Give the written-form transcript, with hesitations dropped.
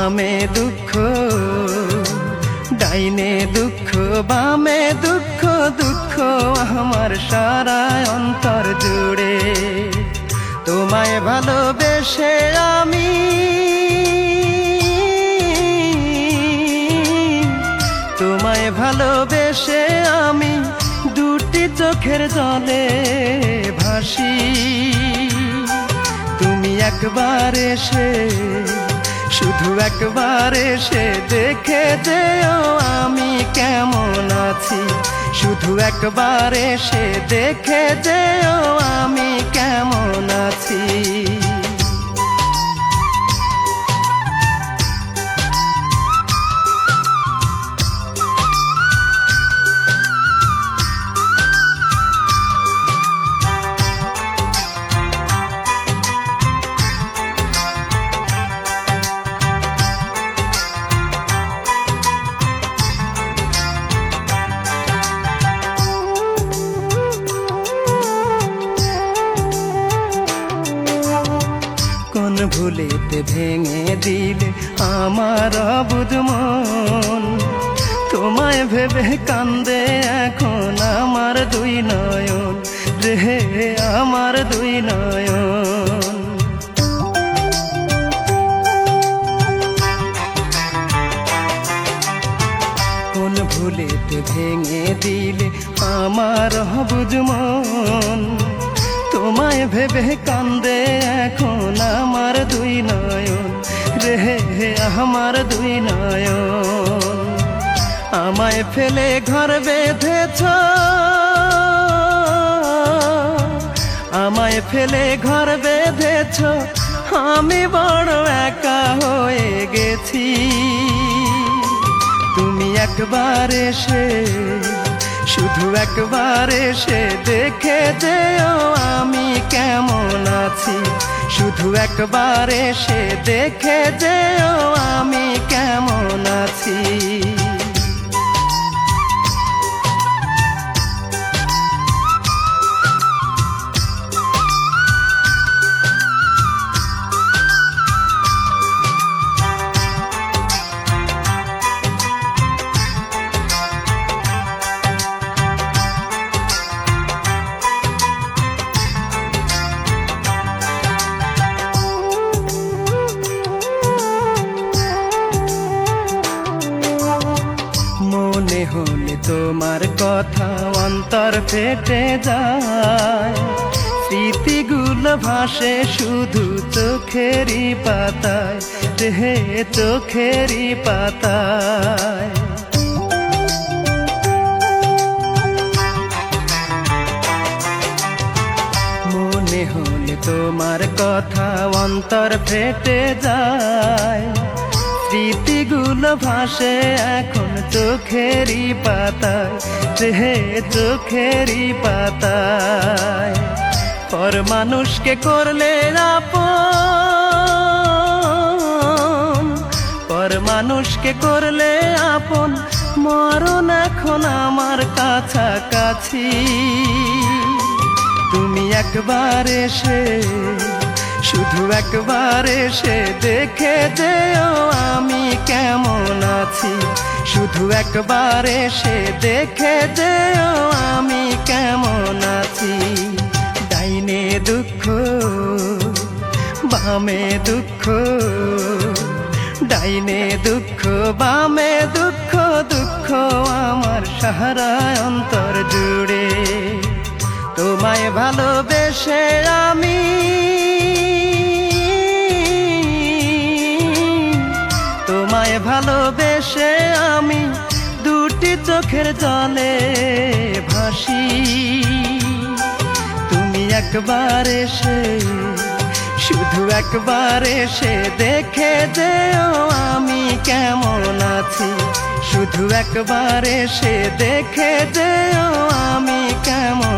বামে দুঃখ ডাইনে দুঃখ বামে দুঃখ দুঃখ আমার সারা অন্তর জুড়ে তোমায় ভালোবেসে আমি তোমায় ভালোবেসে আমি দুটি চোখের জলে ভাসি তুমি একবার এসে শুধু একবার এসে দেখে যেও আমি কেমন আছি শুধু একবার এসে দেখে যেও আমি কেমন আছি কোন ভুলেতে ভেঙে দিলে আমার অবুঝ মন তোমায় ভেবে কান্দে এখন আমার দুই নয়ন রে আমার দুই নয়ন কোন ভুলেতে ভেঙে দিলে আমার অবুঝ মন তোমায় ভেবে কান্দে এখন আমার দুই নয়ন রে আমার দুই নয়ন আমায় ফেলে ঘর বেঁধেছ আমায় ফেলে ঘর বেঁধেছ আমি বড় একা হয়ে গেছি তুমি একবার এসে শুধু একবার এসে দেখে যেও আমি কেমন আছি শুধু একবার এসে দেখে যেও আমি কেমন আছি মনে হলে তোমার কথা অন্তর ফেটে যায় স্মৃতিগুলো ভাসে শুধু চোখেরই পাতায় রে চোখেরই পাতায় মনে হলে তোমার কথা অন্তর ফেটে যায় স্মৃতিগুলো ভাসে এখন চোখেরই পাতায় রে চোখেরই পাতায় পর মানুষকে করলে আপন পর মানুষকে করলে আপন মরণ এখন আমার কাছাকাছি তুমি একবার এসে শুধু একবার এসে দেখে যেও আমি কেমন আছি শুধু একবার এসে দেখে যেও আমি কেমন আছি ডাইনে দুঃখ বামে দুঃখ ডাইনে দুঃখ বামে দুঃখ দুঃখ আমার সারা অন্তর জুড়ে তোমায় ভালোবেসে আমি তোমায় ভালোবেসে আমি দুটি চোখের জলে ভাসি তুমি একবার এসে শুধু একবার এসে দেখে যেও আমি কেমন আছি শুধু একবার এসে দেখে যেও আমি কেমন